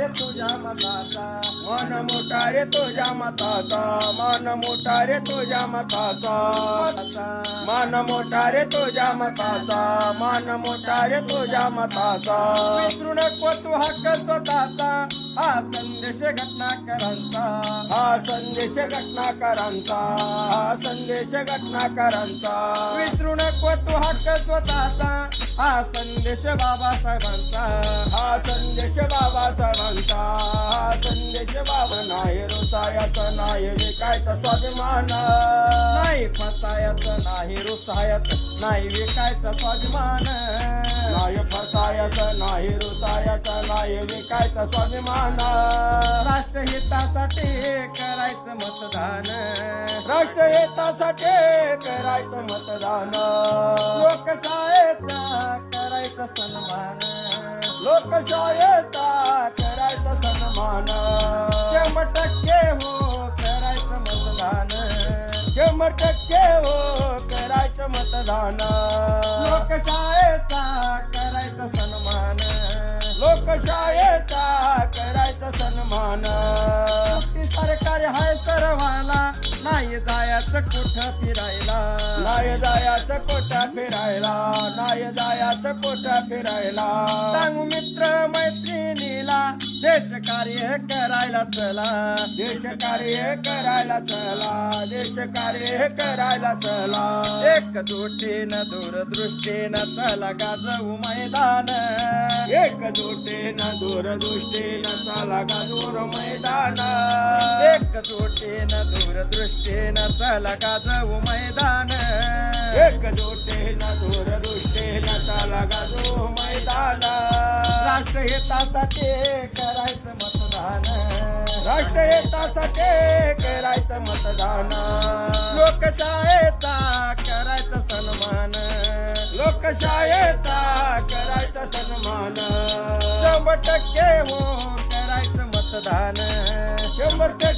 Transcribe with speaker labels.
Speaker 1: रे तुझ्या मताचा,
Speaker 2: मन मोठा रे तुझ्या मताचा, मन मोठा रे तुझ्या मताचा, मन मोठा रे तुझ्या मताचा, मन मोठा रे तुझ्या मताचा.
Speaker 1: विसरू नको तू हक्क स्वतःचा, हा संदेश घटनाकरांचा,
Speaker 2: हा संदेश घटनाकारांचा, हा संदेश घटनाकारांचा.
Speaker 1: विसरू नको तू हक्क स्वतःचा, हा संदेश बाबासाहेबांचा,
Speaker 2: हा संदेश बाबासाहेबांचा, हा संदेश बाबा. नाही रुसायाचं नाही विकायचा स्वाभिमान,
Speaker 1: नाही फसायचं नाही रुसायचं नाही विकायचा स्वाभिमान,
Speaker 2: नाही फसायचं नाही रुसायाचं नाही विकायचा स्वाभिमान.
Speaker 1: राष्ट्रहितासाठी करायचं मतदान,
Speaker 2: राष्ट्रहितासाठी करायचं मतदान,
Speaker 1: लोकशाहीचा करायचा सन्मान,
Speaker 2: लोकशाहीचा करायचा सन्मान.
Speaker 1: 100% हो करायचं मतदान,
Speaker 2: 100% हो करायचं मतदान.
Speaker 1: लोकशाहीचा करायचा सन्मान,
Speaker 2: लोकशाहीचा करायचा सन्मान.
Speaker 1: मुक्ती सरकार हाय सर्वाला, नाही जायचं कुठं फिरायला,
Speaker 2: नाही जायचं कुठं फिरायला, नाही जायचं कुठं फिरायला.
Speaker 1: सांगू मित्र मैत्रिणीला, देश कार्य करायला चला,
Speaker 2: देश कार्य करायला चला, देश कार्य करायला चला.
Speaker 1: एकजुटीनं दूरदृष्टीनं चला गाजवू मैदान,
Speaker 2: एकजुटीनं दूरदृष्टीनं चला गाजूर मैदान.
Speaker 1: एकजुटीनं दूरदृष्टीनं चला गाजवू मैदान,
Speaker 2: एकजुटीनं दूरदृष्टीनं चला गाजू मैदान.
Speaker 1: राष्ट्रहितासाठी करायचं मतदान,
Speaker 2: राष्ट्रहितासाठी करायचं मतदान.
Speaker 1: लोकशाहीचा करायचा सन्मान,
Speaker 2: लोकशाहीचा करायचा सन्मान.
Speaker 1: 100% हो करायचं मतदान,
Speaker 2: 100%